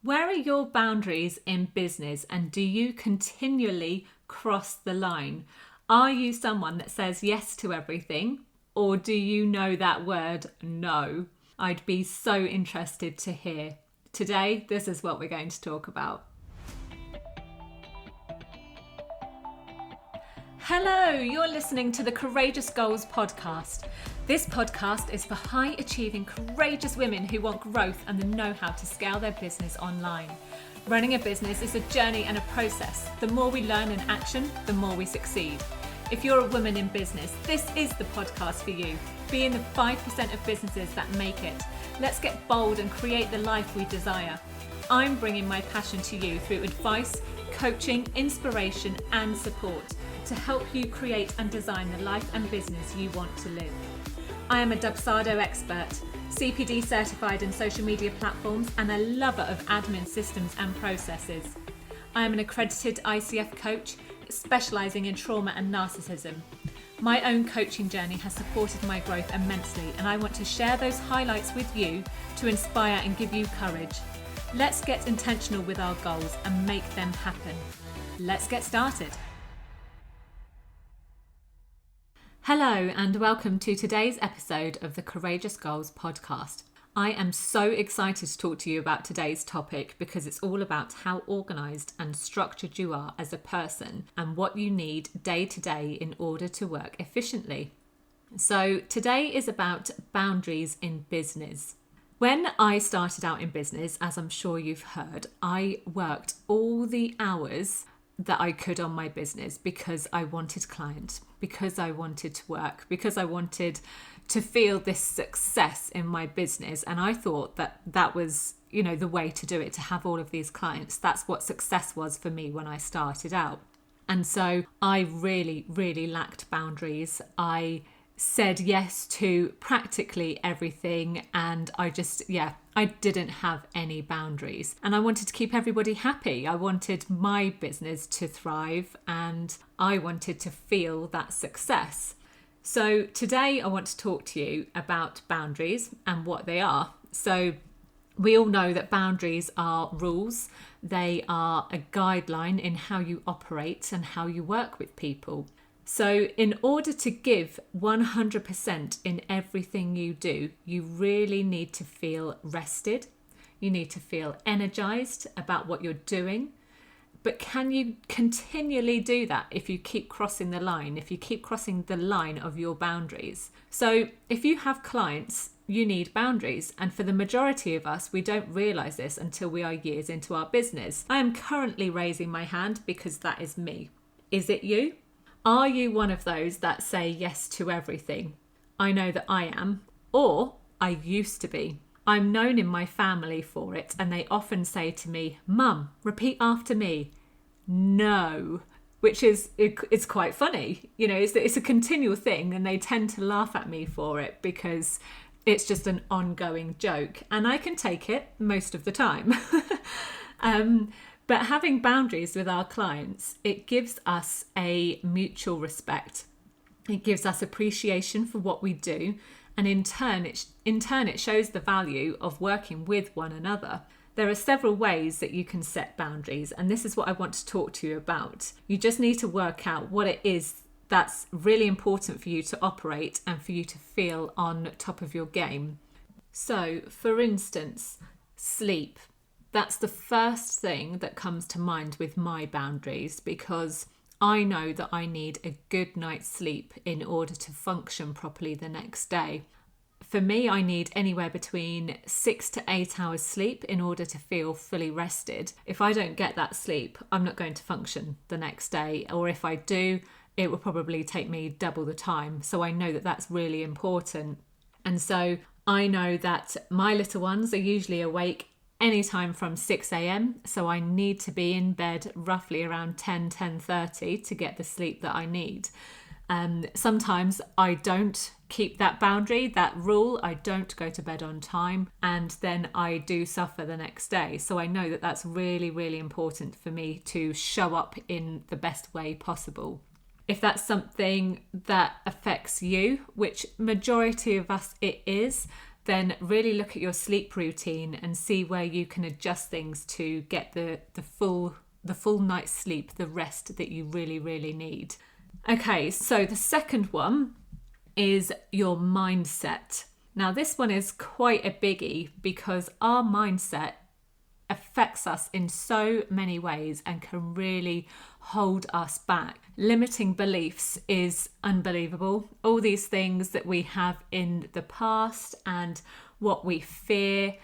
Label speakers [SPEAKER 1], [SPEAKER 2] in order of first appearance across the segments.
[SPEAKER 1] Where are your boundaries in business, and do you continually cross the line? Are you someone that says yes to everything, or do you know that word no? I'd be so interested to hear. Today, this is what we're going to talk about. Hello, you're listening to the Courageous Goals podcast. This podcast is for high-achieving, courageous women who want growth and the know-how to scale their business online. Running a business is a journey and a process. The more we learn in action, the more we succeed. If you're a woman in business, this is the podcast for you. Be in the 5% of businesses that make it. Let's get bold and create the life we desire. I'm bringing my passion to you through advice, coaching, inspiration, and support to help you create and design the life and business you want to live. I am a Dubsado expert, CPD certified in social media platforms, and a lover of admin systems and processes. I am an accredited ICF coach, specialising in trauma and narcissism. My own coaching journey has supported my growth immensely, and I want to share those highlights with you to inspire and give you courage. Let's get intentional with our goals and make them happen. Let's get started. Hello and welcome to today's episode of the Courageous Goals podcast. I am so excited to talk to you about today's topic because it's all about how organised and structured you are as a person and what you need day to day in order to work efficiently. So today is about boundaries in business. When I started out in business, as I'm sure you've heard, I worked all the hours that I could on my business because I wanted clients, because I wanted to work, because I wanted to feel this success in my business. And I thought that that was, the way to do it, to have all of these clients. That's what success was for me when I started out. And so I really, really lacked boundaries. I said yes to practically everything, and I didn't have any boundaries, and I wanted to keep everybody happy. I wanted my business to thrive, and I wanted to feel that success. So today I want to talk to you about boundaries and what they are. So we all know that boundaries are rules. They are a guideline in how you operate and how you work with people. So in order to give 100% in everything you do, you really need to feel rested. You need to feel energized about what you're doing. But can you continually do that if you keep crossing the line, if you keep crossing the line of your boundaries? So if you have clients, you need boundaries. And for the majority of us, we don't realize this until we are years into our business. I am currently raising my hand because that is me. Is it you? Are you one of those that say yes to everything? I know that I am, or I used to be. I'm known in my family for it, and they often say to me, "Mum, repeat after me." No, which is it's quite funny. It's a continual thing, and they tend to laugh at me for it because it's just an ongoing joke, and I can take it most of the time. But having boundaries with our clients, it gives us a mutual respect. It gives us appreciation for what we do. And in turn, it shows the value of working with one another. There are several ways that you can set boundaries. And this is what I want to talk to you about. You just need to work out what it is that's really important for you to operate and for you to feel on top of your game. So, for instance, sleep. That's the first thing that comes to mind with my boundaries, because I know that I need a good night's sleep in order to function properly the next day. For me, I need anywhere between 6 to 8 hours sleep in order to feel fully rested. If I don't get that sleep, I'm not going to function the next day. Or if I do, it will probably take me double the time. So I know that that's really important. And so I know that my little ones are usually awake anytime from 6 a.m. So I need to be in bed roughly around 10:30 to get the sleep that I need. Sometimes I don't keep that boundary, that rule. I don't go to bed on time, and then I do suffer the next day. So I know that that's really, really important for me to show up in the best way possible. If that's something that affects you, which majority of us it is, then really look at your sleep routine and see where you can adjust things to get the full night's sleep, the rest that you really, really need. Okay, so the second one is your mindset. Now, this one is quite a biggie because our mindset affects us in so many ways and can really hold us back. Limiting beliefs is unbelievable. All these things that we have in the past and what we fear,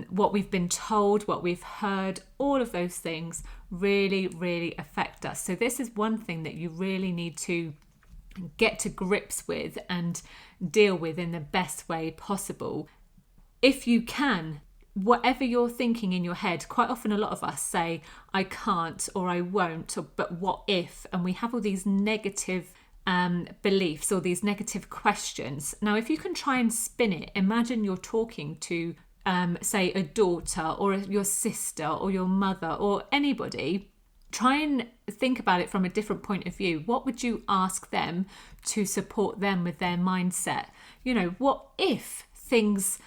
[SPEAKER 1] what we've been told, what we've heard, all of those things really, really affect us. So this is one thing that you really need to get to grips with and deal with in the best way possible. If you can, whatever you're thinking in your head, quite often a lot of us say, I can't or I won't, or, but what if? And we have all these negative beliefs or these negative questions. Now, if you can try and spin it, imagine you're talking to, say, a daughter or your sister or your mother or anybody. Try and think about it from a different point of view. What would you ask them to support them with their mindset? You know, what if things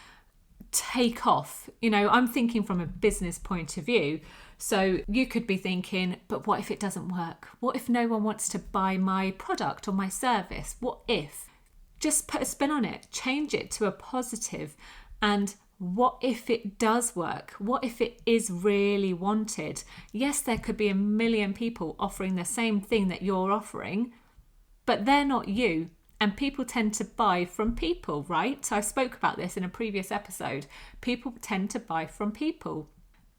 [SPEAKER 1] take off? You know, I'm thinking from a business point of view. So you could be thinking, but what if it doesn't work? What if no one wants to buy my product or my service? What if? Just put a spin on it, change it to a positive. And what if it does work? What if it is really wanted? Yes, there could be a million people offering the same thing that you're offering, but they're not you. And people tend to buy from people, right? So I spoke about this in a previous episode. People tend to buy from people.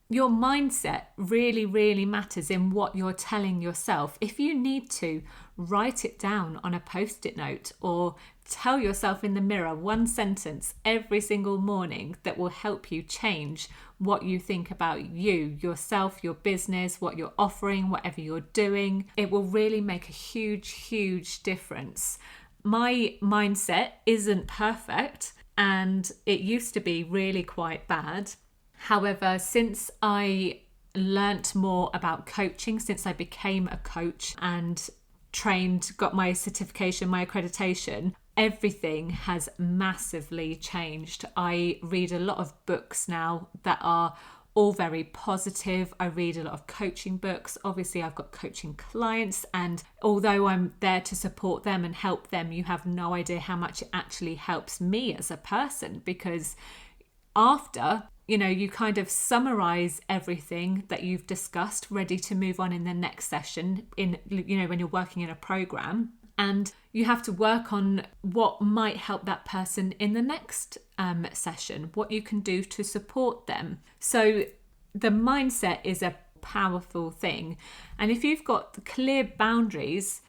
[SPEAKER 1] Your mindset really, really matters in what you're telling yourself. If you need to, write it down on a post-it note or tell yourself in the mirror one sentence every single morning that will help you change what you think about you, yourself, your business, what you're offering, whatever you're doing. It will really make a huge, huge difference. My mindset isn't perfect and it used to be really quite bad. However, since I learnt more about coaching, since I became a coach and trained, got my certification, my accreditation, everything has massively changed. I read a lot of books now that are all very positive. I read a lot of coaching books. Obviously, I've got coaching clients, and although I'm there to support them and help them, you have no idea how much it actually helps me as a person, because after, you know, you kind of summarize everything that you've discussed, ready to move on in the next session, in, you know, when you're working in a program, and you have to work on what might help that person in the next session, what you can do to support them. So the mindset is a powerful thing. And if you've got clear boundaries,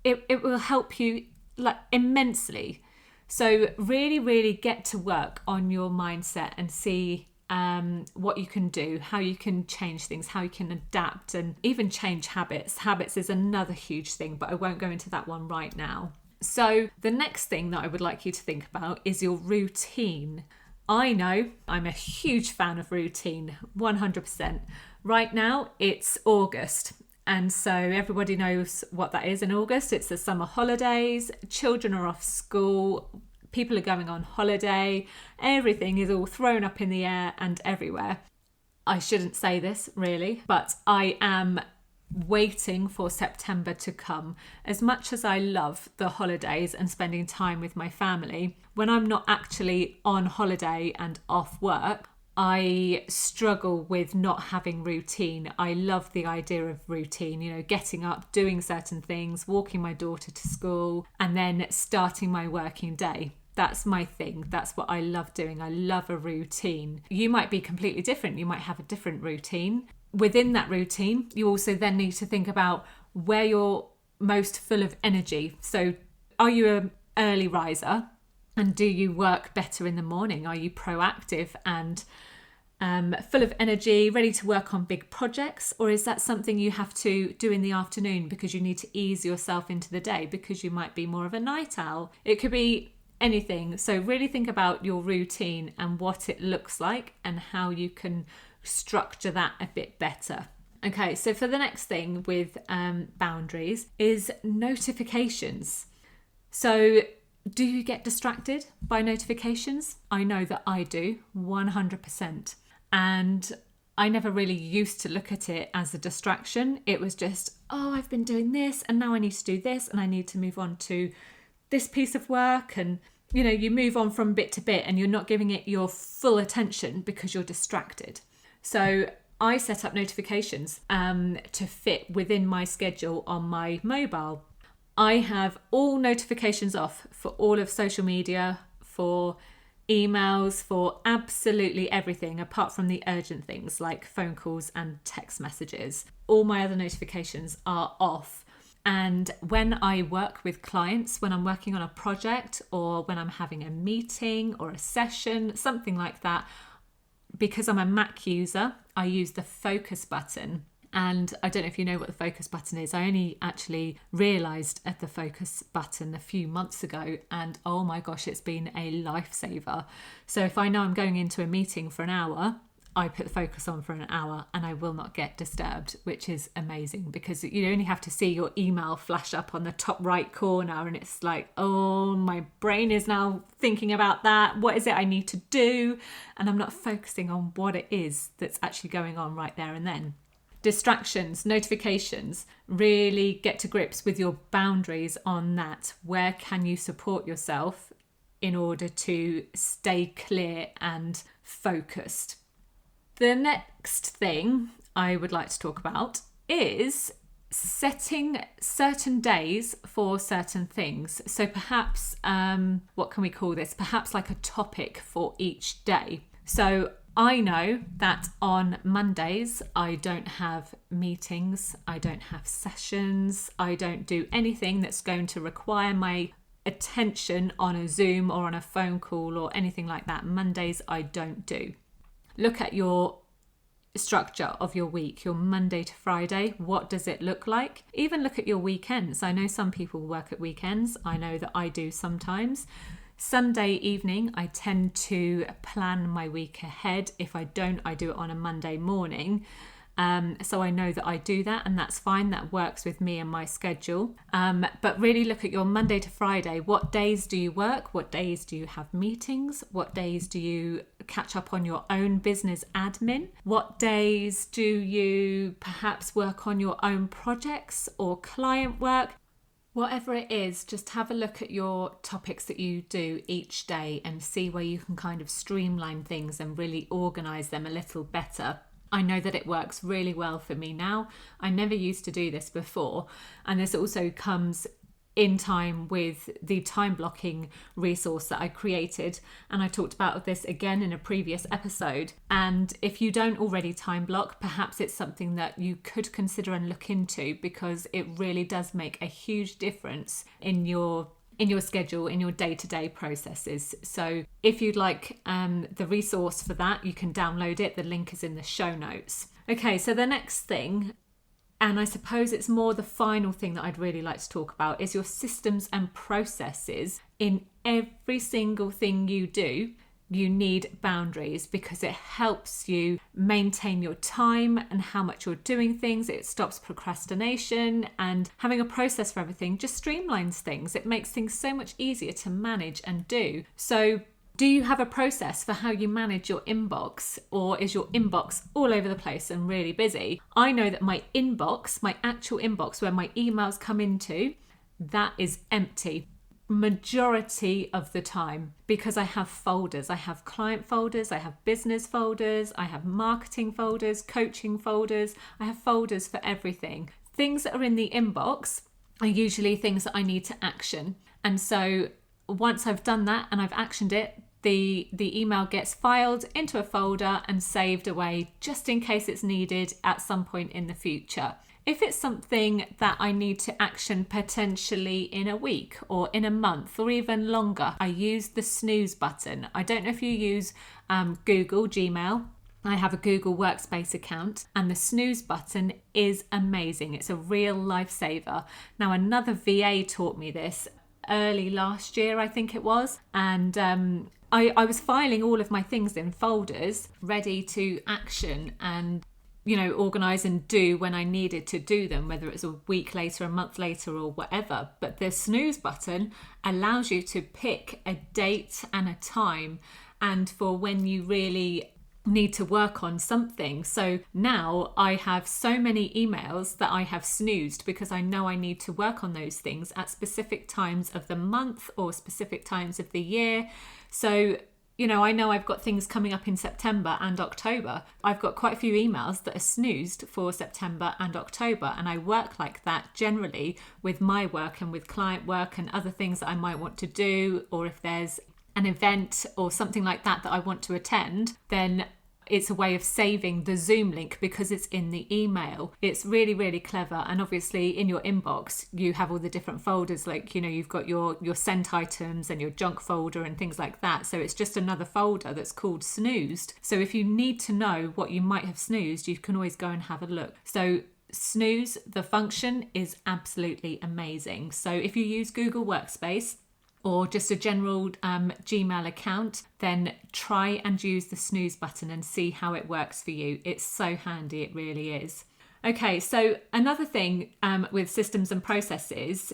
[SPEAKER 1] it will help you like immensely. So really, really get to work on your mindset and see what you can do, how you can change things, how you can adapt and even change habits. Habits is another huge thing, but I won't go into that one right now. So the next thing that I would like you to think about is your routine. I know I'm a huge fan of routine, 100%. Right now it's August. And so everybody knows what that is in August. It's the summer holidays, children are off school, people are going on holiday, everything is all thrown up in the air and everywhere. I shouldn't say this really, but I am waiting for September to come. As much as I love the holidays and spending time with my family, when I'm not actually on holiday and off work, I struggle with not having routine. I love the idea of routine, you know, getting up, doing certain things, walking my daughter to school, and then starting my working day. That's my thing. That's what I love doing. I love a routine. You might be completely different. You might have a different routine. Within that routine, you also then need to think about where you're most full of energy. So are you an early riser? And do you work better in the morning? Are you proactive and full of energy, ready to work on big projects? Or is that something you have to do in the afternoon because you need to ease yourself into the day because you might be more of a night owl? It could be anything. So really think about your routine and what it looks like and how you can structure that a bit better. Okay, so for the next thing with boundaries is notifications. So Do you get distracted by notifications? I know that I do, 100%. And I never really used to look at it as a distraction. It was just, oh, I've been doing this and now I need to do this and I need to move on to this piece of work. And, you know, you move on from bit to bit and you're not giving it your full attention because you're distracted. So I set up notifications to fit within my schedule on my mobile. I have all notifications off for all of social media, for emails, for absolutely everything apart from the urgent things like phone calls and text messages. All my other notifications are off. And when I work with clients, when I'm working on a project or when I'm having a meeting or a session, something like that, because I'm a Mac user, I use the focus button. And I don't know if you know what the focus button is. I only actually realised at the focus button a few months ago, and oh my gosh, it's been a lifesaver. So if I know I'm going into a meeting for an hour, I put the focus on for an hour and I will not get disturbed, which is amazing because you only have to see your email flash up on the top right corner and it's like, oh, my brain is now thinking about that. What is it I need to do? And I'm not focusing on what it is that's actually going on right there and then. Distractions, notifications, really get to grips with your boundaries on that. Where can you support yourself in order to stay clear and focused? The next thing I would like to talk about is setting certain days for certain things. So perhaps, what can we call this? Perhaps like a topic for each day. So I know that on Mondays, I don't have meetings, I don't have sessions, I don't do anything that's going to require my attention on a Zoom or on a phone call or anything like that. Mondays, I don't do. Look at your structure of your week, your Monday to Friday. What does it look like? Even look at your weekends. I know some people work at weekends. I know that I do sometimes. Sunday evening, I tend to plan my week ahead. If I don't, I do it on a Monday morning. So I know that I do that and that's fine. That works with me and my schedule. But really look at your Monday to Friday. What days do you work? What days do you have meetings? What days do you catch up on your own business admin? What days do you perhaps work on your own projects or client work? Whatever it is, just have a look at your topics that you do each day and see where you can kind of streamline things and really organise them a little better. I know that it works really well for me now. I never used to do this before. And this also comes in time with the time blocking resource that I created. And I talked about this again in a previous episode. And if you don't already time block, perhaps it's something that you could consider and look into because it really does make a huge difference in your schedule, in your day-to-day processes. So if you'd like the resource for that, you can download it. The link is in the show notes. Okay, so the next thing, and I suppose it's more the final thing that I'd really like to talk about, is your systems and processes. In every single thing you do, you need boundaries because it helps you maintain your time and how much you're doing things. It stops procrastination, and having a process for everything just streamlines things. It makes things so much easier to manage and do. So do you have a process for how you manage your inbox, or is your inbox all over the place and really busy? I know that my inbox, my actual inbox where my emails come into, that is empty majority of the time because I have folders. I have client folders, I have business folders, I have marketing folders, coaching folders. I have folders for everything. Things that are in the inbox are usually things that I need to action. And so once I've done that and I've actioned it, the email gets filed into a folder and saved away just in case it's needed at some point in the future. If it's something that I need to action potentially in a week or in a month or even longer, I use the snooze button. I don't know if you use Google Gmail. I have a Google Workspace account and the snooze button is amazing. It's a real lifesaver. Now, another VA taught me this early last year, I think it was. And I was filing all of my things in folders ready to action, and organize and do when I needed to do them, whether it's a week later, a month later, or whatever. But the snooze button allows you to pick a date and a time, and for when you really need to work on something. So now I have so many emails that I have snoozed because I know I need to work on those things at specific times of the month or specific times of the year. So I know I've got things coming up in September and October. I've got quite a few emails that are snoozed for September and October, and I work like that generally with my work and with client work and other things that I might want to do, or if there's an event or something like that I want to attend, then it's a way of saving the Zoom link because it's in the email. It's really, really clever. And obviously in your inbox, you have all the different folders, like, you've got your sent items and your junk folder and things like that. So it's just another folder that's called snoozed. So if you need to know what you might have snoozed, you can always go and have a look. So snooze, the function is absolutely amazing. So if you use Google Workspace, or just a general Gmail account, then try and use the snooze button and see how it works for you. It's so handy, it really is. Okay, so another thing with systems and processes,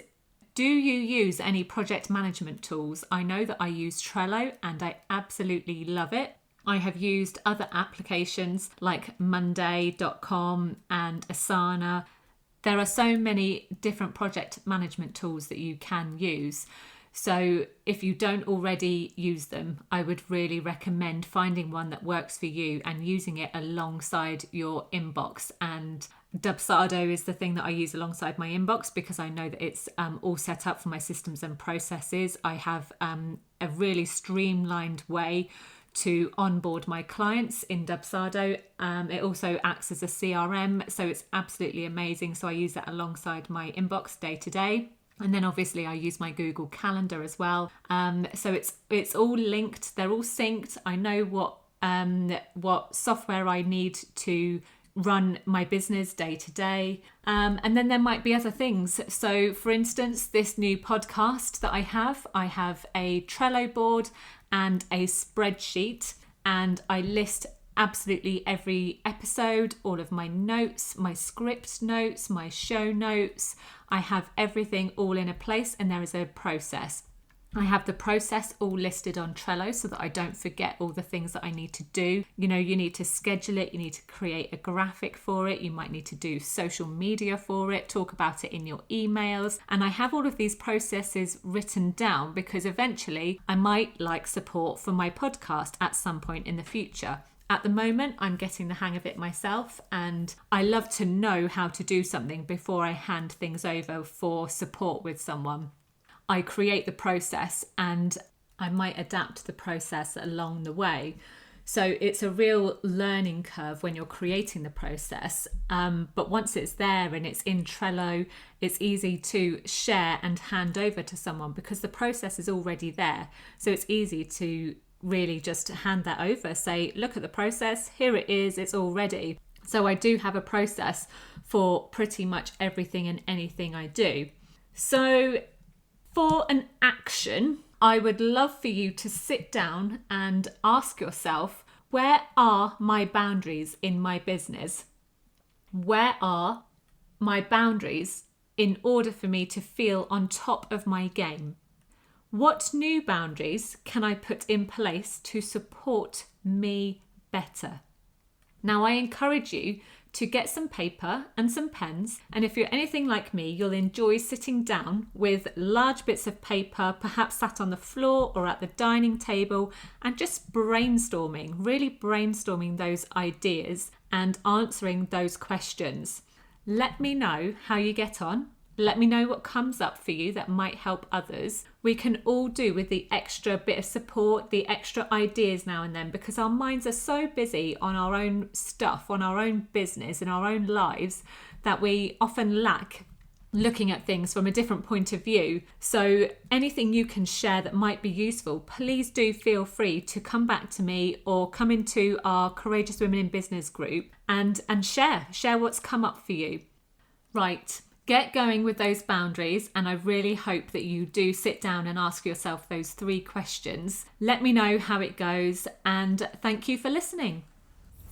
[SPEAKER 1] do you use any project management tools? I know that I use Trello and I absolutely love it. I have used other applications like Monday.com and Asana. There are so many different project management tools that you can use. So if you don't already use them, I would really recommend finding one that works for you and using it alongside your inbox. And Dubsado is the thing that I use alongside my inbox because I know that it's all set up for my systems and processes. I have a really streamlined way to onboard my clients in Dubsado. It also acts as a CRM, so it's absolutely amazing. So I use that alongside my inbox day to day. And then obviously I use my Google Calendar as well. So it's all linked. They're all synced. I know what software I need to run my business day to day. And then there might be other things. So for instance, this new podcast that I have a Trello board and a spreadsheet, and I list absolutely every episode, all of my notes, my script notes, my show notes. I have everything all in a place, and there is a process. I have the process all listed on Trello so that I don't forget all the things that I need to do. You need to schedule it, you need to create a graphic for it, you might need to do social media for it, talk about it in your emails. And I have all of these processes written down because eventually I might like support for my podcast at some point in the future. At the moment, I'm getting the hang of it myself, and I love to know how to do something before I hand things over for support with someone. I create the process and I might adapt the process along the way. So it's a real learning curve when you're creating the process. But once it's there and it's in Trello, it's easy to share and hand over to someone because the process is already there. So it's easy to really just hand that over, say, look at the process, here it is, it's all ready. So I do have a process for pretty much everything and anything I do. So for an action, I would love for you to sit down and ask yourself, where are my boundaries in my business? Where are my boundaries in order for me to feel on top of my game? What new boundaries can I put in place to support me better? Now, I encourage you to get some paper and some pens. And if you're anything like me, you'll enjoy sitting down with large bits of paper, perhaps sat on the floor or at the dining table, and just really brainstorming those ideas and answering those questions. Let me know how you get on. Let me know what comes up for you that might help others. We can all do with the extra bit of support, the extra ideas now and then, because our minds are so busy on our own stuff, on our own business, in our own lives, that we often lack looking at things from a different point of view. So anything you can share that might be useful, please do feel free to come back to me or come into our Courageous Women in Business group and share what's come up for you. Right. Get going with those boundaries, and I really hope that you do sit down and ask yourself those 3 questions. Let me know how it goes, and thank you for listening.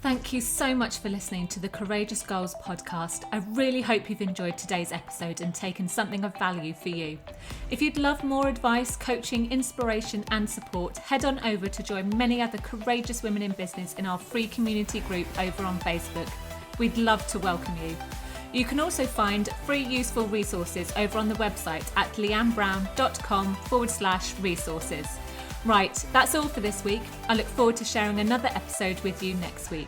[SPEAKER 1] Thank you so much for listening to the Courageous Goals podcast. I really hope you've enjoyed today's episode and taken something of value for you. If you'd love more advice, coaching, inspiration and support, head on over to join many other courageous women in business in our free community group over on Facebook. We'd love to welcome you. You can also find free useful resources over on the website at leannebrown.com/resources. Right, that's all for this week. I look forward to sharing another episode with you next week.